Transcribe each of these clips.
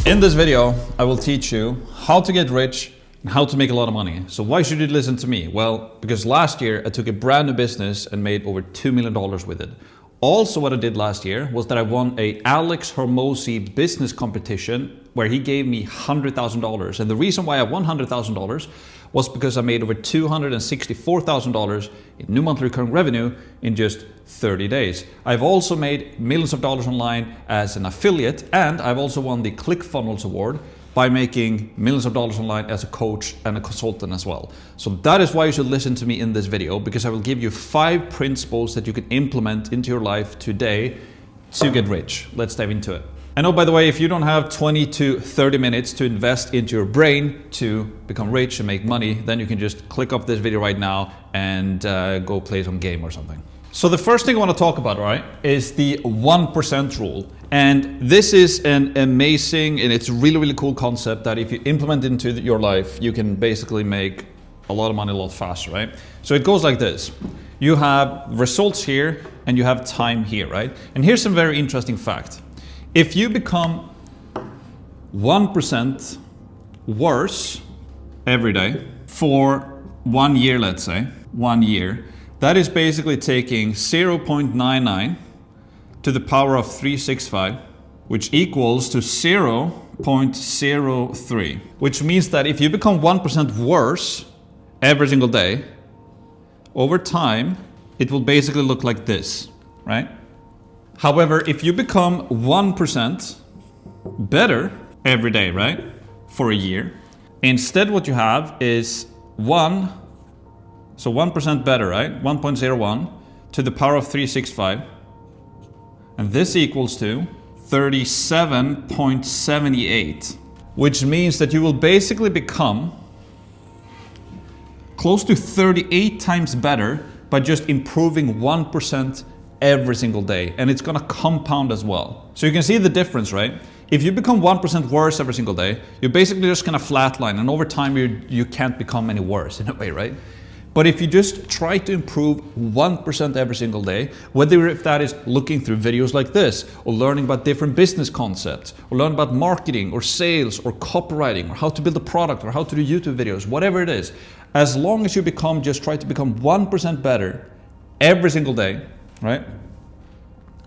In this video, I will teach you how to get rich and how to make a lot of money. So why should you listen to me? Well, because last year I took a brand new business and made over $2 million with it. Also, what I did last year was that I won a Alex Hormozi business competition where he gave me $100,000. And the reason why I won $100,000 was because I made over $264,000 in new monthly recurring revenue in just 30 days. I've also made millions of dollars online as an affiliate, and I've also won the ClickFunnels Award by making millions of dollars online as a coach and a consultant as well. So that is why you should listen to me in this video, because I will give you 5 principles that you can implement into your life today to get rich. Let's dive into it. And oh, by the way, if you don't have 20 to 30 minutes to invest into your brain to become rich and make money, then you can just click off this video right now and go play some game or something. So the first thing I want to talk about, right, is the 1% rule. And this is an amazing and it's really, really cool concept that if you implement into your life, you can basically make a lot of money a lot faster, right? So it goes like this. You have results here and you have time here, right? And here's some very interesting fact. If you become 1% worse every day for 1 year, let's say, 1 year, that is basically taking 0.99 to the power of 365, which equals to 0.03, which means that if you become 1% worse every single day, over time, it will basically look like this, right? However, if you become 1% better every day, right, for a year, instead what you have is 1% better, right, 1.01 to the power of 365, and this equals to 37.78, which means that you will basically become close to 38 times better by just improving 1% every single day, and it's gonna compound as well. So you can see the difference, right? If you become 1% worse every single day, you're basically just gonna flatline, and over time you can't become any worse in a way, right? But if you just try to improve 1% every single day, whether if that is looking through videos like this, or learning about different business concepts, or learn about marketing or sales or copywriting, or how to build a product, or how to do YouTube videos, whatever it is, as long as you try to become 1% better every single day, right?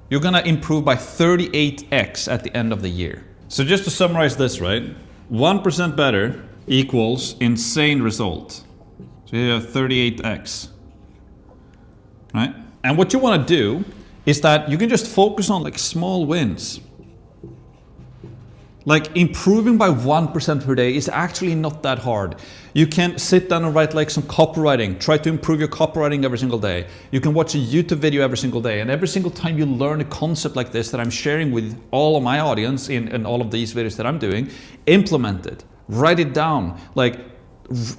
You're gonna improve by 38x at the end of the year. So just to summarize this, right? 1% better equals insane result. So you have 38x, right? And what you wanna do is that you can just focus on like small wins. Like improving by 1% per day is actually not that hard. You can sit down and write like some copywriting, try to improve your copywriting every single day. You can watch a YouTube video every single day, and every single time you learn a concept like this that I'm sharing with all of my audience in all of these videos that I'm doing, implement it, write it down, like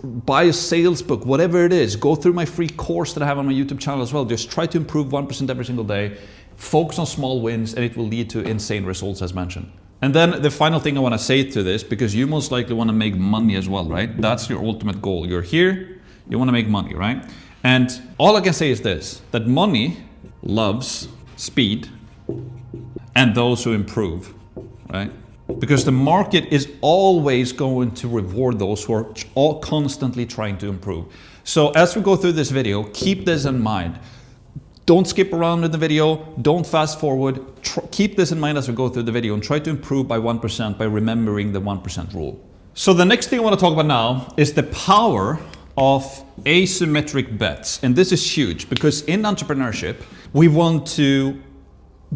buy a sales book, whatever it is, go through my free course that I have on my YouTube channel as well. Just try to improve 1% every single day, focus on small wins, and it will lead to insane results as mentioned. And then the final thing I want to say to this, because you most likely want to make money as well, right? That's your ultimate goal. You're here, you want to make money, right? And all I can say is this, that money loves speed and those who improve, right? Because the market is always going to reward those who are all constantly trying to improve. So as we go through this video, keep this in mind. Don't skip around in the video, don't fast forward, keep this in mind as we go through the video and try to improve by 1% by remembering the 1% rule. So the next thing I want to talk about now is the power of asymmetric bets. And this is huge because in entrepreneurship, we want to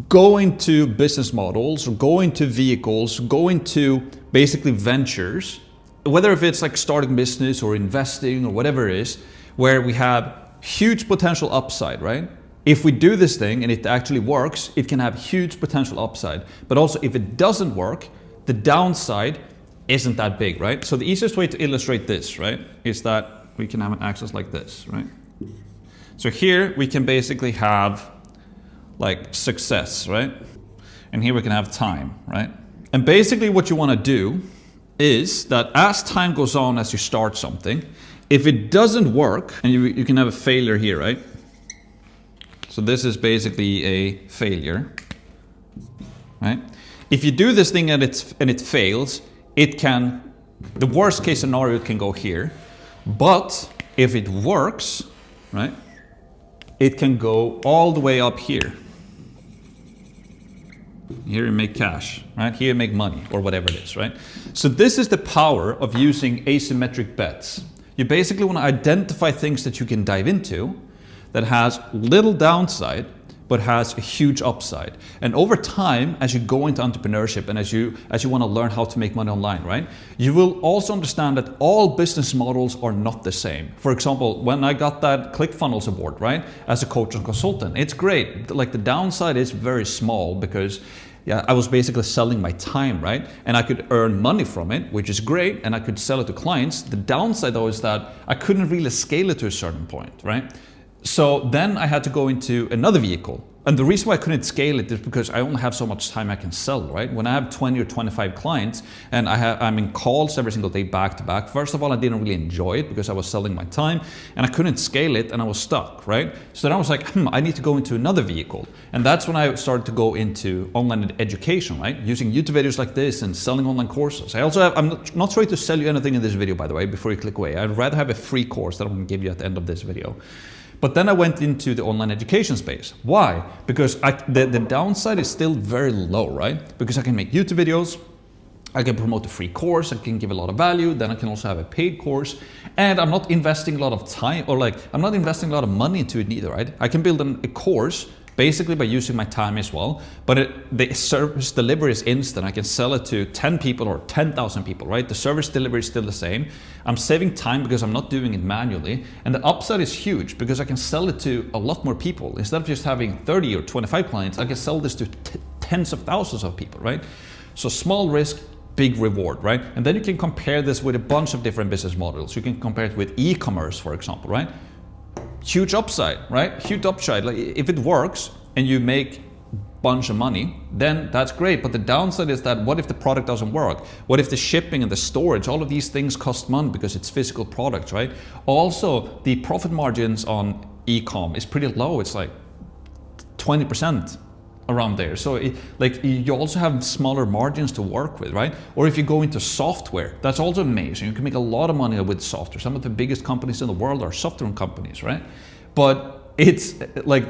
go into business models or go into vehicles, go into basically ventures, whether if it's like starting business or investing or whatever it is, where we have huge potential upside, right? If we do this thing and it actually works, it can have huge potential upside. But also if it doesn't work, the downside isn't that big, right? So the easiest way to illustrate this, right, is that we can have an axis like this, right? So here we can basically have like success, right? And here we can have time, right? And basically what you want to do is that as time goes on, as you start something, if it doesn't work, and you can have a failure here, right? So this is basically a failure, right? If you do this thing and it fails, the worst case scenario can go here. But if it works, right, it can go all the way up here. Here you make cash, right? Here you make money or whatever it is, right? So this is the power of using asymmetric bets. You basically want to identify things that you can dive into that has little downside but has a huge upside. And over time, as you go into entrepreneurship and as you want to learn how to make money online, right, you will also understand that all business models are not the same. For example, when I got that ClickFunnels award, right, as a coach and consultant, it's great. Like the downside is very small because I was basically selling my time, right? And I could earn money from it, which is great, and I could sell it to clients. The downside though is that I couldn't really scale it to a certain point, right? So then I had to go into another vehicle. And the reason why I couldn't scale it is because I only have so much time I can sell, right? When I have 20 or 25 clients and I'm in calls every single day back to back, first of all, I didn't really enjoy it because I was selling my time and I couldn't scale it and I was stuck, right? So then I was like, I need to go into another vehicle. And that's when I started to go into online education, right? Using YouTube videos like this and selling online courses. I'm not trying to sell you anything in this video, by the way, before you click away. I'd rather have a free course that I'm going to give you at the end of this video. But then I went into the online education space. Why? Because the downside is still very low, right? Because I can make YouTube videos, I can promote a free course, I can give a lot of value, then I can also have a paid course, and I'm not investing a lot of time, I'm not investing a lot of money into it neither, right? I can build a course basically by using my time as well, but the service delivery is instant. I can sell it to 10 people or 10,000 people, right? The service delivery is still the same. I'm saving time because I'm not doing it manually, and the upside is huge because I can sell it to a lot more people. Instead of just having 30 or 25 clients, I can sell this to tens of thousands of people, right? So small risk, big reward, right? And then you can compare this with a bunch of different business models. You can compare it with e-commerce, for example, right? Huge upside, right? Huge upside. Like if it works and you make a bunch of money, then that's great. But the downside is that what if the product doesn't work? What if the shipping and the storage, all of these things cost money because it's physical products, right? Also, the profit margins on e-com is pretty low. It's like 20%. Around there. So you also have smaller margins to work with, right? Or if you go into software, that's also amazing. You can make a lot of money with software. Some of the biggest companies in the world are software companies, right? But it's like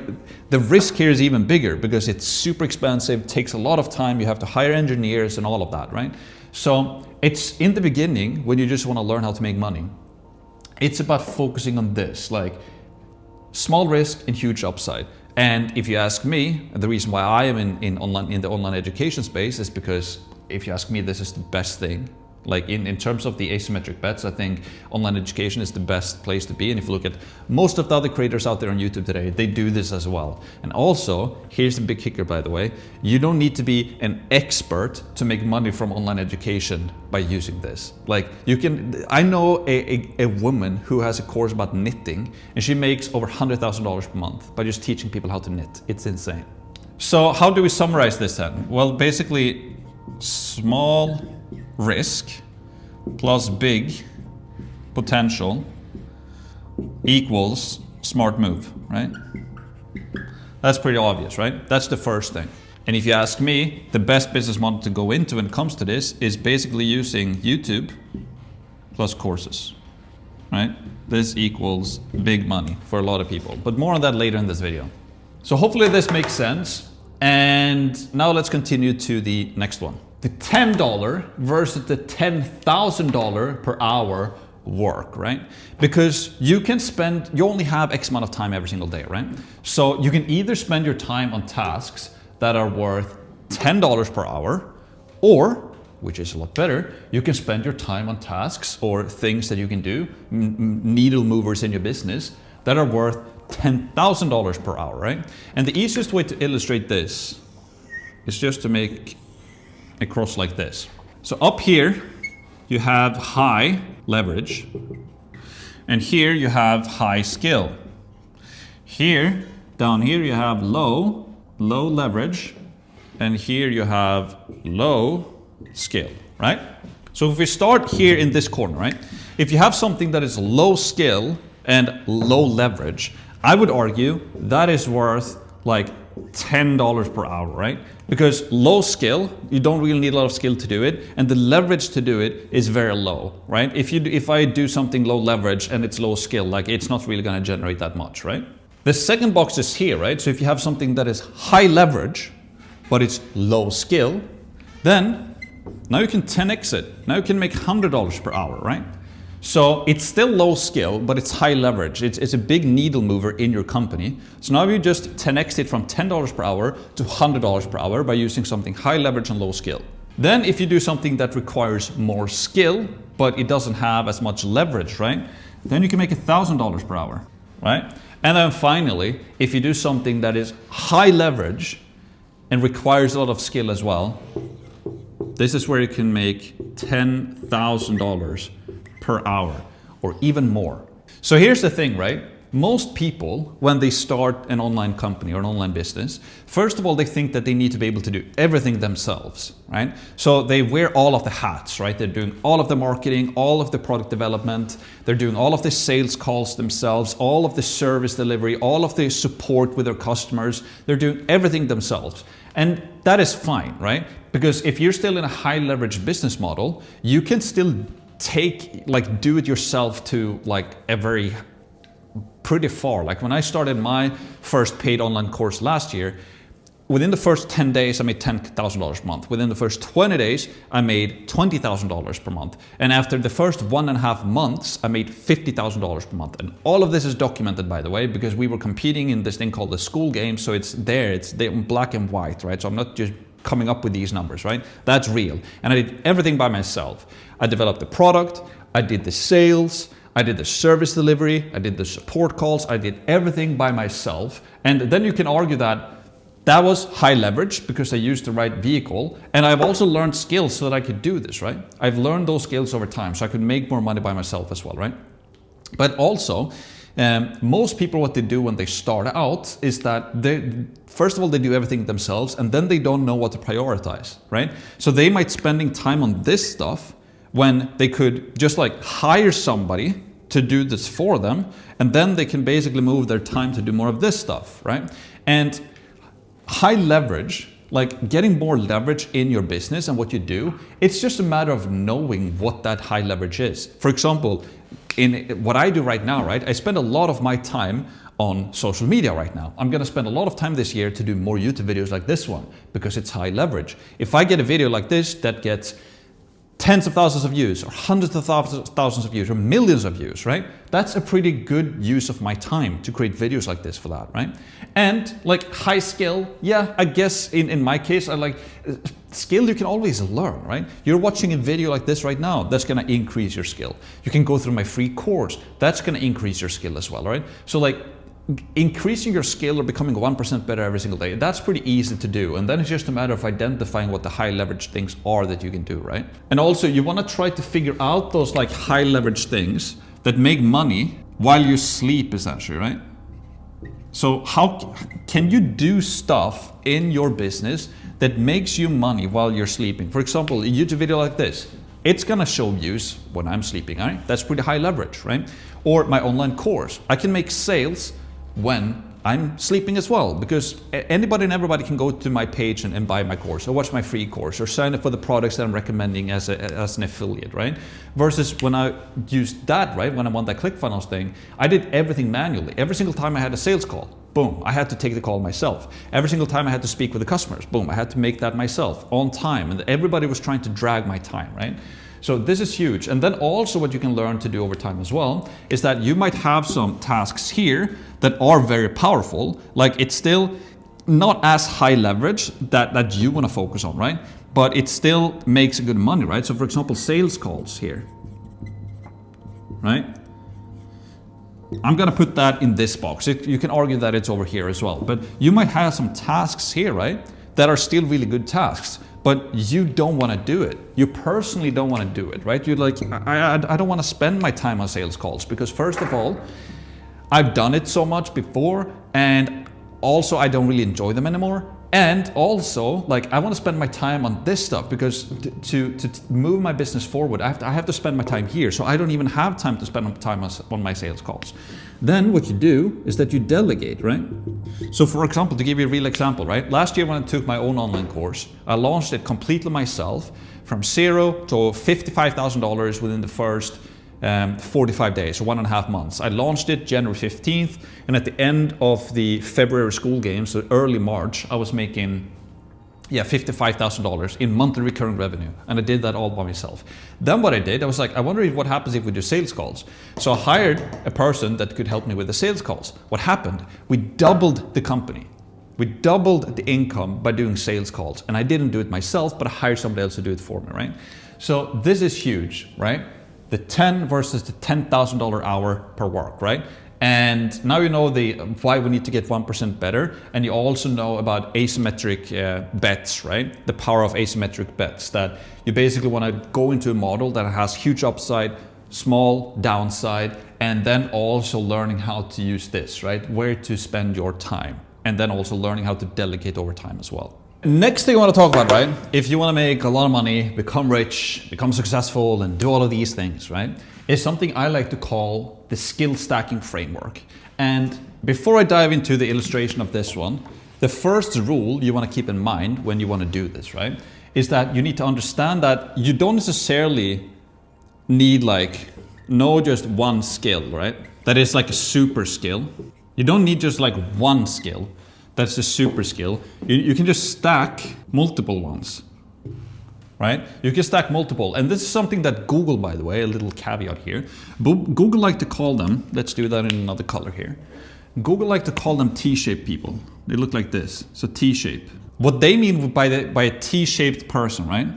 the risk here is even bigger because it's super expensive, takes a lot of time, you have to hire engineers and all of that, right? So it's in the beginning when you just want to learn how to make money, it's about focusing on this, like small risk and huge upside. And if you ask me, the reason why I am in the online education space is because if you ask me, this is the best thing. Like in terms of the asymmetric bets, I think online education is the best place to be. And if you look at most of the other creators out there on YouTube today, they do this as well. And also, here's the big kicker, by the way, you don't need to be an expert to make money from online education by using this. Like I know a woman who has a course about knitting and she makes over $100,000 per month by just teaching people how to knit. It's insane. So how do we summarize this then? Well, basically small risk plus big potential equals smart move, right? That's pretty obvious, right? That's the first thing. And if you ask me, the best business model to go into when it comes to this is basically using YouTube plus courses, right? This equals big money for a lot of people, but more on that later in this video. So hopefully this makes sense. And now let's continue to the next one. The $10 versus the $10,000 per hour work, right? Because you only have X amount of time every single day, right? So you can either spend your time on tasks that are worth $10 per hour, or, which is a lot better, you can spend your time on tasks or things that you can do, needle movers in your business, that are worth $10,000 per hour, right? And the easiest way to illustrate this is just to make a cross like this. So up here, you have high leverage, and here you have high skill. Here, down here, you have low leverage, and here you have low skill, right? So if we start here in this corner, right? If you have something that is low skill and low leverage, I would argue that is worth like $10 per hour, right? Because low skill, you don't really need a lot of skill to do it, and the leverage to do it is very low, right? If I do something low leverage and it's low skill, like it's not really going to generate that much, right? The second box is here, right? So if you have something that is high leverage, but it's low skill, then now you can 10x it. Now you can make $100 per hour, right? So it's still low skill, but it's high leverage. It's a big needle mover in your company. So now you just 10x it from $10 per hour to $100 per hour by using something high leverage and low skill. Then if you do something that requires more skill, but it doesn't have as much leverage, right? Then you can make $1,000 per hour, right? And then finally, if you do something that is high leverage and requires a lot of skill as well, this is where you can make $10,000 per hour or even more. So here's the thing, right? Most people, when they start an online company or an online business, first of all, they think that they need to be able to do everything themselves, right? So they wear all of the hats, right? They're doing all of the marketing, all of the product development, they're doing all of the sales calls themselves, all of the service delivery, all of the support with their customers. They're doing everything themselves. And that is fine, right? Because if you're still in a high leverage business model, you can still do it yourself to like a very pretty far. Like when I started my first paid online course last year, within the first 10 days, I made $10,000 a month. Within the first 20 days, I made $20,000 per month. And after the first 1.5 months, I made $50,000 per month. And all of this is documented, by the way, because we were competing in this thing called the school game. So it's there, it's in black and white, right? So I'm not just coming up with these numbers, right? That's real. And I did everything by myself. I developed the product, I did the sales, I did the service delivery, I did the support calls, I did everything by myself. And then you can argue that that was high leverage because I used the right vehicle. And I've also learned skills so that I could do this, right? I've learned those skills over time so I could make more money by myself as well, right? But also, most people, what they do when they start out is that first of all, they do everything themselves and then they don't know what to prioritize, right? So they might spending time on this stuff when they could just like hire somebody to do this for them, and then they can basically move their time to do more of this stuff, right? And high leverage, like getting more leverage in your business and what you do, it's just a matter of knowing what that high leverage is. For example, in what I do right now, right, I spend a lot of my time on social media right now. I'm gonna spend a lot of time this year to do more YouTube videos like this one because it's high leverage. If I get a video like this that gets tens of thousands of views or hundreds of thousands of views or millions of views, right? That's a pretty good use of my time to create videos like this for that, right? And like high skill, yeah, I guess in my case, I like skill you can always learn, right? You're watching a video like this right now, that's gonna increase your skill. You can go through my free course, that's gonna increase your skill as well, right? So like increasing your skill or becoming 1% better every single day, that's pretty easy to do. And then it's just a matter of identifying what the high leverage things are that you can do, right? And also you want to try to figure out those like high leverage things that make money while you sleep, essentially, right? So how can you do stuff in your business that makes you money while you're sleeping? For example, a YouTube video like this, it's gonna show views when I'm sleeping, right? That's pretty high leverage, right? Or my online course, I can make sales when I'm sleeping as well, because anybody and everybody can go to my page and buy my course or watch my free course or sign up for the products that I'm recommending as an affiliate, right? Versus when I used that, right, when I want that ClickFunnels thing, I did everything manually. Every single time I had a sales call, boom, I had to take the call myself. Every single time I had to speak with the customers, boom, I had to make that myself on time. And everybody was trying to drag my time, right? So this is huge. And then also what you can learn to do over time as well is that you might have some tasks here that are very powerful. Like it's still not as high leverage that you want to focus on, right? But it still makes good money, right? So for example, sales calls here, right? I'm gonna put that in this box. You can argue that it's over here as well. But you might have some tasks here, right? That are still really good tasks. But you don't want to do it. You personally don't want to do it, right? You're like, I don't want to spend my time on sales calls because first of all, I've done it so much before and also I don't really enjoy them anymore. And also, like, I want to spend my time on this stuff because to move my business forward, I have to spend my time here. So I don't even have time to spend time on my sales calls. Then what you do is that you delegate, right? So for example, to give you a real example, right? Last year when I took my own online course, I launched it completely myself from $0 to $55,000 within the first 45 days, or 1.5 months. I launched it January 15th, and at the end of the February school games, so early March, I was making $55,000 in monthly recurring revenue, and I did that all by myself. Then what I did, I was like, I wonder what happens if we do sales calls. So I hired a person that could help me with the sales calls. What happened? We doubled the company. We doubled the income by doing sales calls, and I didn't do it myself, but I hired somebody else to do it for me, right? So this is huge, right? The 10 versus the $10,000 hour per work, right? And now you know why we need to get 1% better, and you also know about asymmetric bets, right? The power of asymmetric bets, that you basically want to go into a model that has huge upside, small downside, and then also learning how to use this, right? Where to spend your time, and then also learning how to delegate over time as well. Next thing I want to talk about, right? If you want to make a lot of money, become rich, become successful, and do all of these things, right? Is something I like to call the skill stacking framework. And before I dive into the illustration of this one, the first rule you want to keep in mind when you want to do this, right? Is that you need to understand that you don't necessarily need know just one skill, right? That is like a super skill. You don't need just like one skill. That's a super skill. You can just stack multiple ones, right? You can stack multiple. And this is something that Google, by the way, a little caveat here. Google like to call them, let's do that in another color here. Google like to call them T-shaped people. They look like this, so T-shape. What they mean by a T-shaped person, right?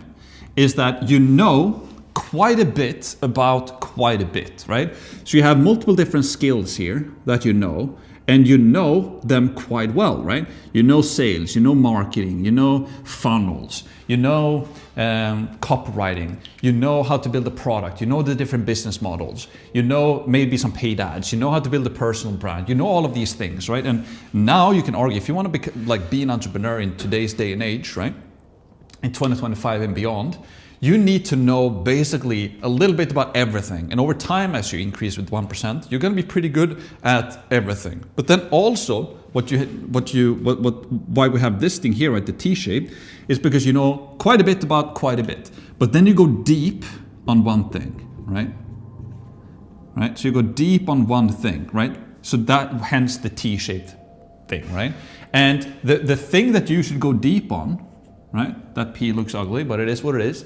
Is that you know quite a bit about quite a bit, right? So you have multiple different skills here that you know, and you know them quite well, right? You know sales, you know marketing, you know funnels, you know copywriting, you know how to build a product, you know the different business models, you know maybe some paid ads, you know how to build a personal brand, you know all of these things, right? And now you can argue, if you want to be an entrepreneur in today's day and age, right? In 2025 and beyond, you need to know basically a little bit about everything. And over time, as you increase with 1%, you're going to be pretty good at everything. But then also, why we have this thing here at the T-shape is because you know quite a bit about quite a bit. But then you go deep on one thing, right? Right? So you go deep on one thing, right? So that, hence the T-shaped thing, right? And the thing that you should go deep on, right? That P looks ugly, but it is what it is.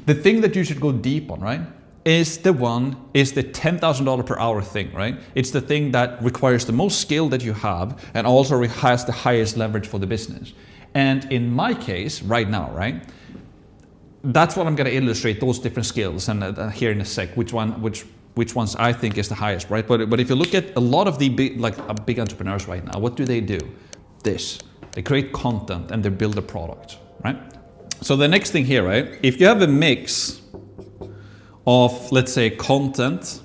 The thing that you should go deep on, right, is the $10,000 per hour thing, right? It's the thing that requires the most skill that you have and also has the highest leverage for the business. And in my case, right now, right, that's what I'm going to illustrate, those different skills, and here in a sec, which ones I think is the highest, right? But if you look at a lot of the big entrepreneurs right now, what do? This. They create content and they build a product, right? So the next thing here, right? If you have a mix of, let's say, content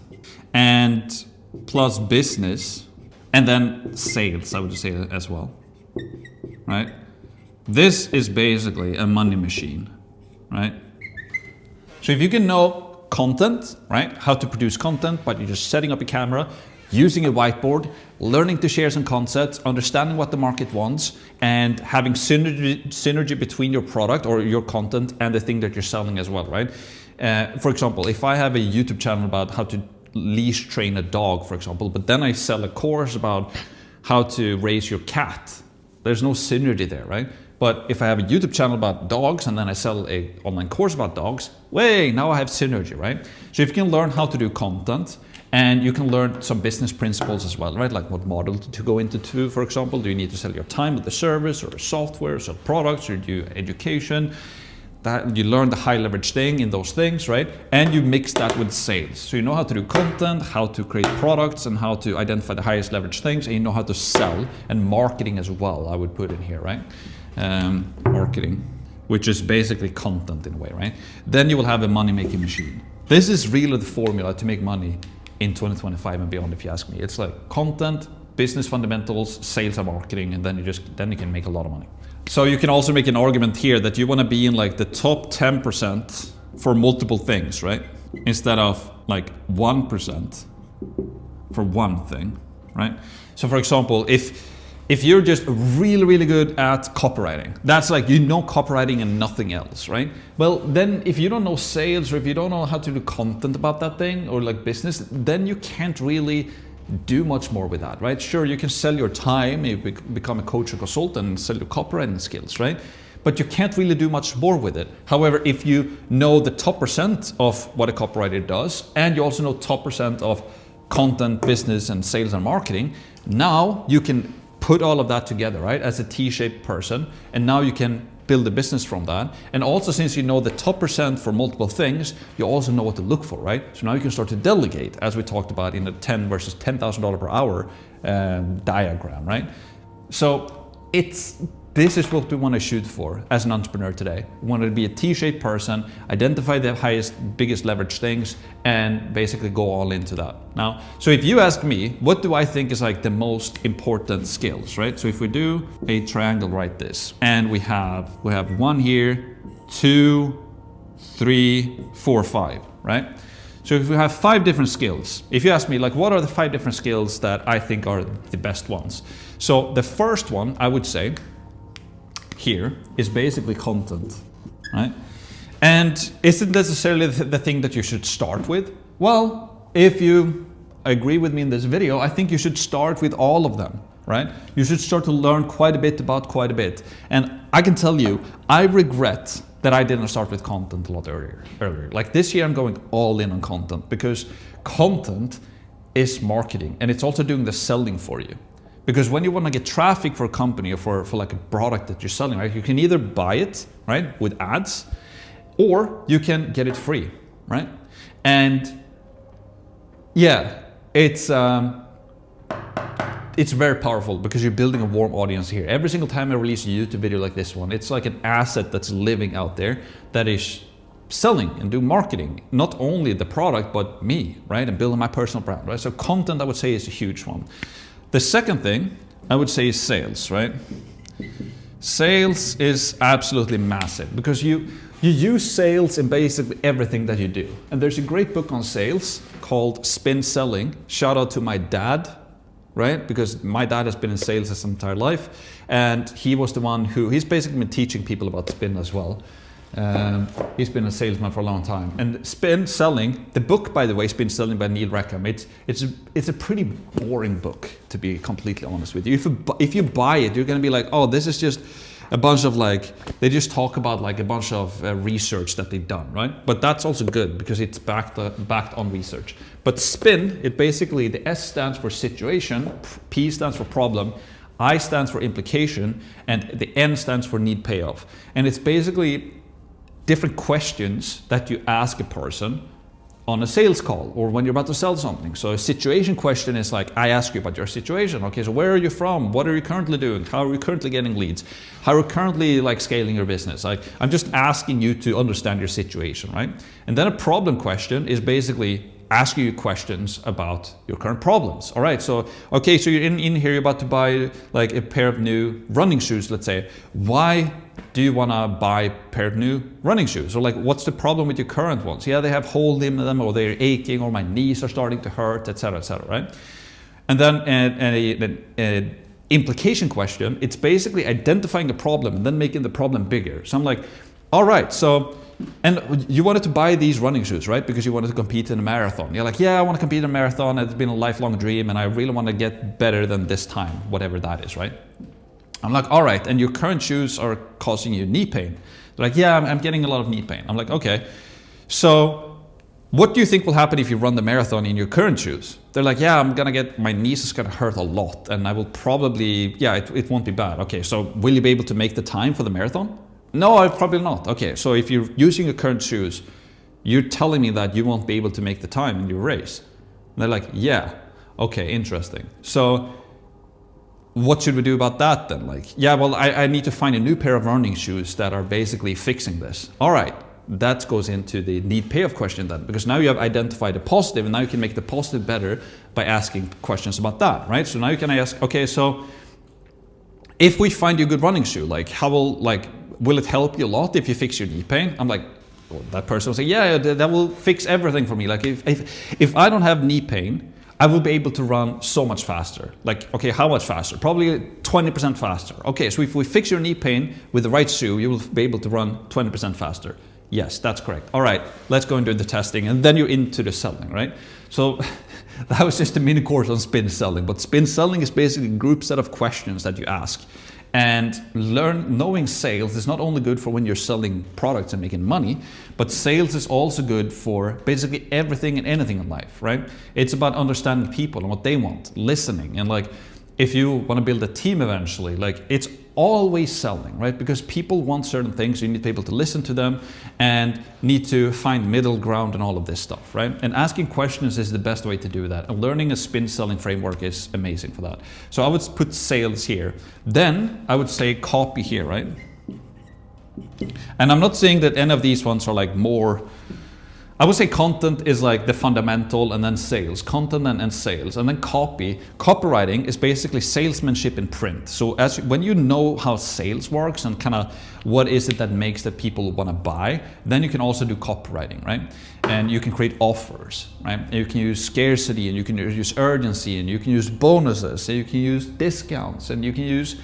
and plus business and then sales, I would say as well, right? This is basically a money machine, right? So if you can know content, right? How to produce content, but you're just setting up a camera, using a whiteboard, learning to share some concepts, understanding what the market wants, and having synergy between your product or your content and the thing that you're selling as well, right? For example, if I have a YouTube channel about how to leash train a dog, for example, but then I sell a course about how to raise your cat, there's no synergy there, right? But if I have a YouTube channel about dogs and then I sell an online course about dogs, now I have synergy, right? So if you can learn how to do content, and you can learn some business principles as well, right? Like what model to go into, for example. Do you need to sell your time with the service or software, or sell products, or do education? That you learn the high leverage thing in those things, right? And you mix that with sales. So you know how to do content, how to create products, and how to identify the highest leverage things, and you know how to sell, and marketing as well, I would put in here, right? Marketing, which is basically content in a way, right? Then you will have a money-making machine. This is really the formula to make money in 2025 and beyond, if you ask me. It's like content, business fundamentals, sales and marketing, and then you can make a lot of money. So you can also make an argument here that you want to be in like the top 10% for multiple things, right? Instead of like 1% for one thing, right? So for example, if you're just really good at copywriting, that's like, you know, copywriting and nothing else, right? Well, then if you don't know sales, or if you don't know how to do content about that thing, or like business, then you can't really do much more with that, right? Sure, you can sell your time, you become a coach or consultant and sell your copywriting skills, right? But you can't really do much more with it. However, if you know the top percent of what a copywriter does, and you also know top percent of content, business, and sales and marketing, now you can put all of that together, right, as a T-shaped person, and now you can build a business from that. And also, since you know the top percent for multiple things, you also know what to look for, right? So now you can start to delegate, as we talked about in the 10 versus $10,000 per hour diagram, right? So this is what we want to shoot for as an entrepreneur today. We want to be a T-shaped person, identify the biggest leverage things, and basically go all into that. Now, so if you ask me, what do I think is like the most important skills, right? So if we do a triangle like this, and we have 1 here, 2, 3, 4, 5, right? So if we have 5 different skills, if you ask me, like, what are the 5 different skills that I think are the best ones? So the first one, I would say, here is basically content, right? And isn't necessarily the thing that you should start with? Well, if you agree with me in this video, I think you should start with all of them, right? You should start to learn quite a bit about quite a bit. And I can tell you, I regret that I didn't start with content a lot earlier. Like this year, I'm going all in on content, because content is marketing, and it's also doing the selling for you. Because when you want to get traffic for a company, or for like a product that you're selling, right, you can either buy it, right, with ads, or you can get it free, right? And yeah, it's very powerful, because you're building a warm audience here. Every single time I release a YouTube video like this one, it's like an asset that's living out there that is selling and doing marketing, not only the product, but me, right? And building my personal brand, right? So content, I would say, is a huge one. The second thing I would say is sales, right? Sales is absolutely massive, because you use sales in basically everything that you do. And there's a great book on sales called Spin Selling. Shout out to my dad, right? Because my dad has been in sales his entire life, and he was the one he's basically been teaching people about spin as well. He's been a salesman for a long time. And Spin Selling, the book, by the way, Spin Selling by Neil Rackham, it's a pretty boring book, to be completely honest with you. If you buy it, you're gonna be like, oh, this is just a bunch of they just talk about like a bunch of research that they've done, right? But that's also good, because it's backed on research. But Spin, it basically, the S stands for situation, P stands for problem, I stands for implication, and the N stands for need payoff. And it's basically different questions that you ask a person on a sales call, or when you're about to sell something. So a situation question is like, I ask you about your situation. Okay, so where are you from? What are you currently doing? How are you currently getting leads? How are you currently like scaling your business? Like, I'm just asking you to understand your situation, right? And then a problem question is basically asking you questions about your current problems. All right, so okay, so you're in here, you're about to buy like a pair of new running shoes, let's say. Why do you want to buy a pair of new running shoes? Or like, what's the problem with your current ones? Yeah, they have holes in them, or they're aching, or my knees are starting to hurt, etc., right? And then an implication question, it's basically identifying the problem and then making the problem bigger. So I'm like, all right, so, and you wanted to buy these running shoes, right? Because you wanted to compete in a marathon. You're like, yeah, I want to compete in a marathon. It's been a lifelong dream, and I really want to get better than this time, whatever that is, right? I'm like, all right, and your current shoes are causing you knee pain. They're like, yeah, I'm getting a lot of knee pain. I'm like, okay, so what do you think will happen if you run the marathon in your current shoes? They're like, yeah, my knees is gonna hurt a lot, and I will probably, yeah, it won't be bad. Okay, so will you be able to make the time for the marathon? No, I'll probably not. Okay, so if you're using your current shoes, you're telling me that you won't be able to make the time in your race. And they're like, yeah, okay, interesting. So what should we do about that then? Like, yeah, well, I need to find a new pair of running shoes that are basically fixing this. All right, that goes into the need payoff question then, because now you have identified a positive, and now you can make the positive better by asking questions about that, right? So now you can ask, okay, so if we find you a good running shoe, like will it help you a lot if you fix your knee pain? I'm like, well, that person will say, yeah, that will fix everything for me. Like if I don't have knee pain, I will be able to run so much faster. Like, okay, how much faster? Probably 20% faster. Okay, so if we fix your knee pain with the right shoe, you will be able to run 20% faster. Yes, that's correct. All right, let's go and do the testing, and then you're into the selling, right? So that was just a mini course on spin selling, but spin selling is basically a group set of questions that you ask. And knowing sales is not only good for when you're selling products and making money, but sales is also good for basically everything and anything in life, right? It's about understanding people and what they want, listening, and like if you want to build a team eventually, like it's always selling, right? Because people want certain things, you need to be able to listen to them and need to find middle ground and all of this stuff, right? And asking questions is the best way to do that. And learning a spin selling framework is amazing for that. So I would put sales here. Then I would say copy here, right? And I'm not saying that any of these ones are like more, I would say content is like the fundamental, and then sales, content and sales, and then copywriting is basically salesmanship in print. So when you know how sales works and kind of what is it that makes that people want to buy, then you can also do copywriting, right? And you can create offers, right? And you can use scarcity, and you can use urgency, and you can use bonuses, and you can use discounts, and you can use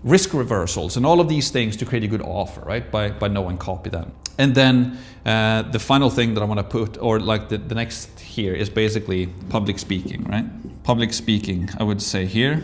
risk reversals, and all of these things to create a good offer, right? By knowing copy then. And then the final thing that I want to put, or like the next here, is basically public speaking, right? Public speaking, I would say here.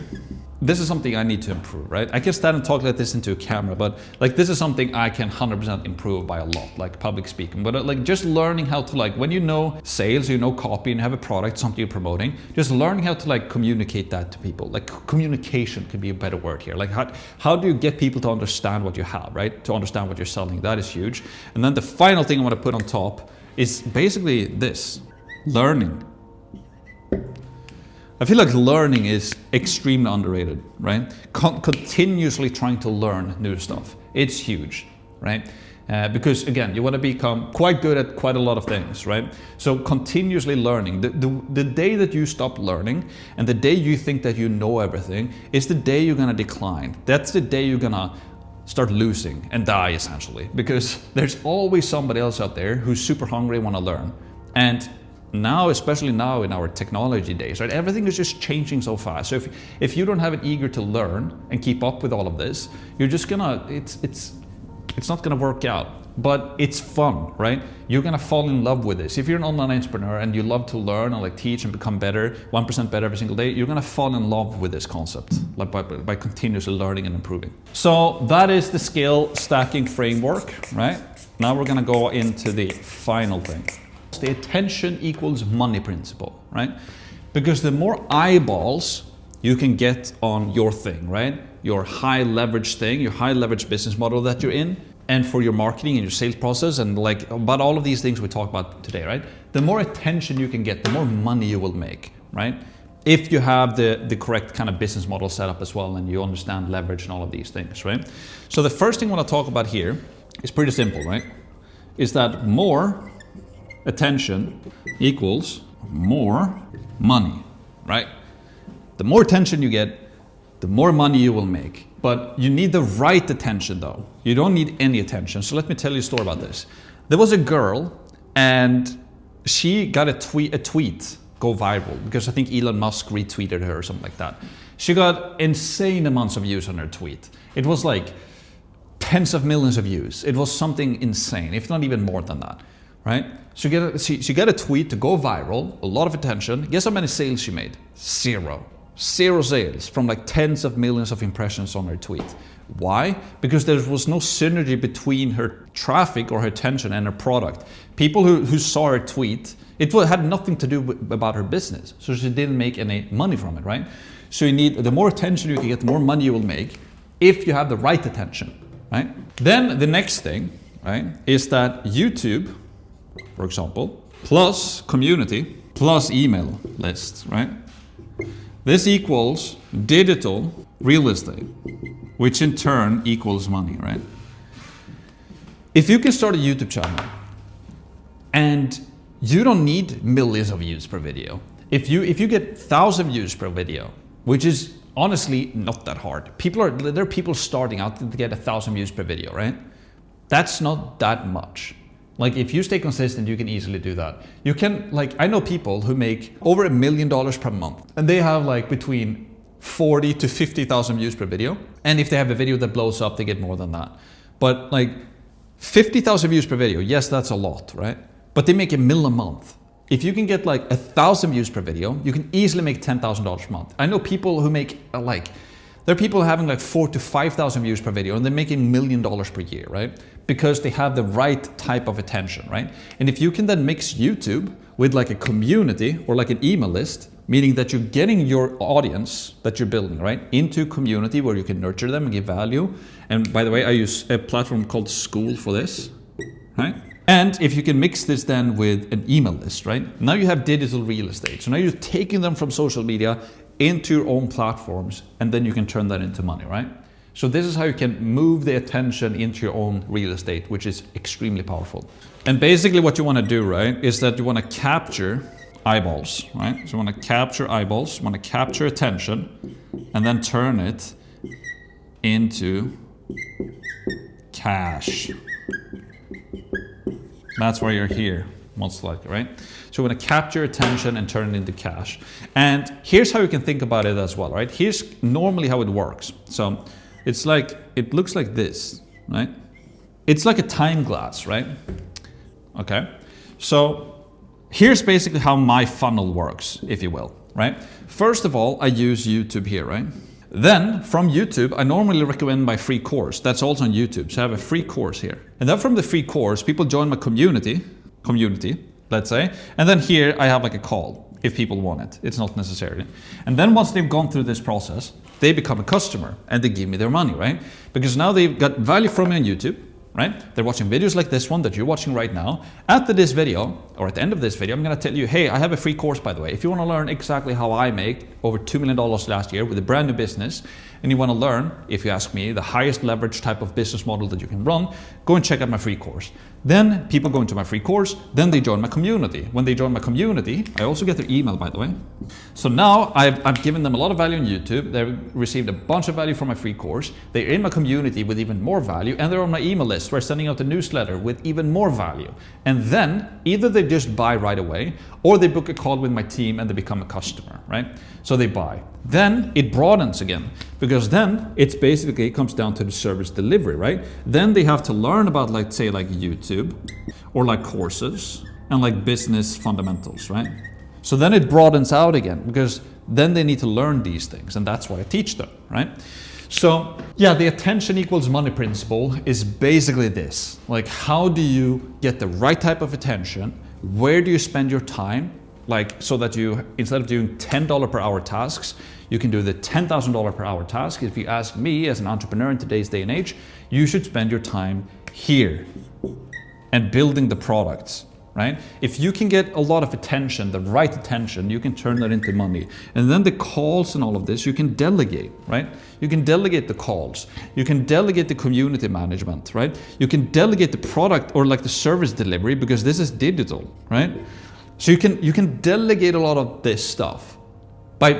This is something I need to improve, right? I can stand and talk like this into a camera, but like this is something I can 100% improve by a lot, like public speaking. But like just learning how to, like when you know sales, you know copy, and have a product, something you're promoting, just learning how to like communicate that to people. Like communication could be a better word here. Like how do you get people to understand what you have, right? To understand what you're selling, that is huge. And then the final thing I want to put on top is basically this, learning. I feel like learning is extremely underrated, right? Continuously trying to learn new stuff. It's huge, right? Because again, you want to become quite good at quite a lot of things, right? So continuously learning. The day that you stop learning and the day you think that you know everything is the day you're going to decline. That's the day you're going to start losing and die essentially, because there's always somebody else out there who's super hungry and want to learn. And now, especially now in our technology days, right? Everything is just changing so fast. So if you don't have an eager to learn and keep up with all of this, you're just gonna, it's not gonna work out. But it's fun, right? You're gonna fall in love with this. If you're an online entrepreneur and you love to learn and like teach and become better, 1% better every single day, you're gonna fall in love with this concept, like by continuously learning and improving. So that is the skill stacking framework, right? Now we're gonna go into the final thing. The attention equals money principle, right? Because the more eyeballs you can get on your thing, right? Your high leverage thing, your high leverage business model that you're in, and for your marketing and your sales process, and like about all of these things we talk about today, right? The more attention you can get, the more money you will make, right? If you have the correct kind of business model set up as well, and you understand leverage and all of these things, right? So the first thing I want to talk about here is pretty simple, right? Is that more attention equals more money, right? The more attention you get, the more money you will make. But you need the right attention though. You don't need any attention. So let me tell you a story about this. There was a girl and she got a tweet go viral because I think Elon Musk retweeted her or something like that. She got insane amounts of views on her tweet. It was like tens of millions of views. It was something insane, if not even more than that, right? She got a tweet to go viral, a lot of attention. Guess how many sales she made? Zero sales from like tens of millions of impressions on her tweet. Why? Because there was no synergy between her traffic or her attention and her product. People who saw her tweet, it had nothing to do about her business. So she didn't make any money from it, right? So you need, the more attention you can get, the more money you will make if you have the right attention, right? Then the next thing, right, is that YouTube, for example, plus community, plus email lists, right? This equals digital real estate, which in turn equals money, right? If you can start a YouTube channel and you don't need millions of views per video, if you get 1,000 views per video, which is honestly not that hard. There are people starting out to get 1,000 views per video, right? That's not that much. Like if you stay consistent, you can easily do that. You can, like, I know people who make over $1 million per month, and they have like between 40 to 50,000 views per video. And if they have a video that blows up, they get more than that. But like 50,000 views per video, yes, that's a lot, right? But they make $1 million a month. If you can get like 1,000 views per video, you can easily make $10,000 a month. I know people who make there are people having like 4,000 to 5,000 views per video and they're making $1 million per year, right? Because they have the right type of attention, right? And if you can then mix YouTube with like a community or like an email list, meaning that you're getting your audience that you're building, right, into a community where you can nurture them and give value. And by the way, I use a platform called School for this, right? And if you can mix this then with an email list, right? Now you have digital real estate. So now you're taking them from social media into your own platforms, and then you can turn that into money, right? So this is how you can move the attention into your own real estate, which is extremely powerful. And basically what you want to do, right, is that you want to capture eyeballs, right? So you want to capture eyeballs, you want to capture attention, and then turn it into cash. That's why you're here, most likely, right? So we want to capture attention and turn it into cash. And here's how you can think about it as well, right? Here's normally how it works. So it's like, it looks like this, right? It's like a time glass, right? Okay. So here's basically how my funnel works, if you will, right? First of all, I use YouTube here, right? Then from YouTube, I normally recommend my free course. That's also on YouTube. So I have a free course here. And then from the free course, people join my community, let's say. And then here I have like a call if people want it. It's not necessarily. And then once they've gone through this process, they become a customer and they give me their money, right? Because now they've got value from me on YouTube, right? They're watching videos like this one that you're watching right now. After this video, or at the end of this video, I'm gonna tell you, hey, I have a free course, by the way. If you wanna learn exactly how I make over $2 million last year with a brand new business, and you wanna learn, if you ask me, the highest leverage type of business model that you can run, go and check out my free course. Then people go into my free course, then they join my community. When they join my community, I also get their email, by the way. So now I've given them a lot of value on YouTube. They've received a bunch of value from my free course. They're in my community with even more value, and they're on my email list where I'm sending out a newsletter with even more value. And then either they just buy right away, or they book a call with my team and they become a customer, right? So they buy. Then it broadens again, because then it's basically, it comes down to the service delivery, right? Then they have to learn about, like, say, like YouTube or like courses and like business fundamentals, right? So then it broadens out again, because then they need to learn these things, and that's why I teach them, right? So yeah, the attention equals money principle is basically this. Like, how do you get the right type of attention? Where do you spend your time? Like, so that you, instead of doing $10 per hour tasks, you can do the $10,000 per hour task. If you ask me as an entrepreneur in today's day and age, you should spend your time here and building the products, right? If you can get a lot of attention, the right attention, you can turn that into money. And then the calls and all of this, you can delegate, right? You can delegate the calls. You can delegate the community management, right? You can delegate the product or like the service delivery, because this is digital, right? So you can delegate a lot of this stuff by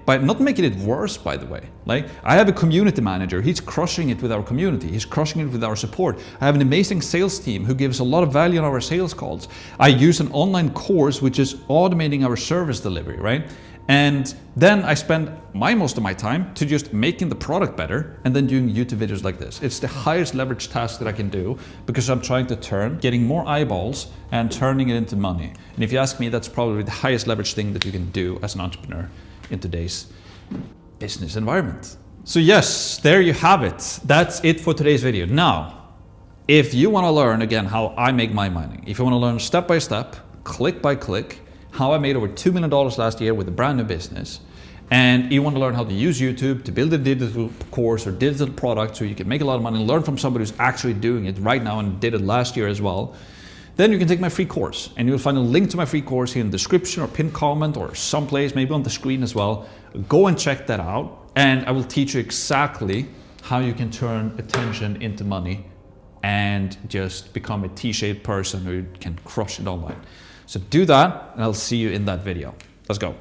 not making it worse, by the way. Like, I have a community manager, he's crushing it with our community, he's crushing it with our support. I have an amazing sales team who gives a lot of value on our sales calls. I use an online course which is automating our service delivery, right? And then I spend most of my time to just making the product better and then doing YouTube videos like this. It's the highest leverage task that I can do, because I'm trying to turn, getting more eyeballs and turning it into money. And if you ask me, that's probably the highest leverage thing that you can do as an entrepreneur in today's business environment. So yes, there you have it. That's it for today's video. Now, if you want to learn again how I make my money, if you want to learn step by step, click by click, how I made over $2 million last year with a brand new business, and you want to learn how to use YouTube to build a digital course or digital product so you can make a lot of money and learn from somebody who's actually doing it right now and did it last year as well, then you can take my free course, and you'll find a link to my free course here in the description or pinned comment or someplace, maybe on the screen as well. Go and check that out, and I will teach you exactly how you can turn attention into money and just become a T-shaped person who can crush it online. So do that, and I'll see you in that video. Let's go.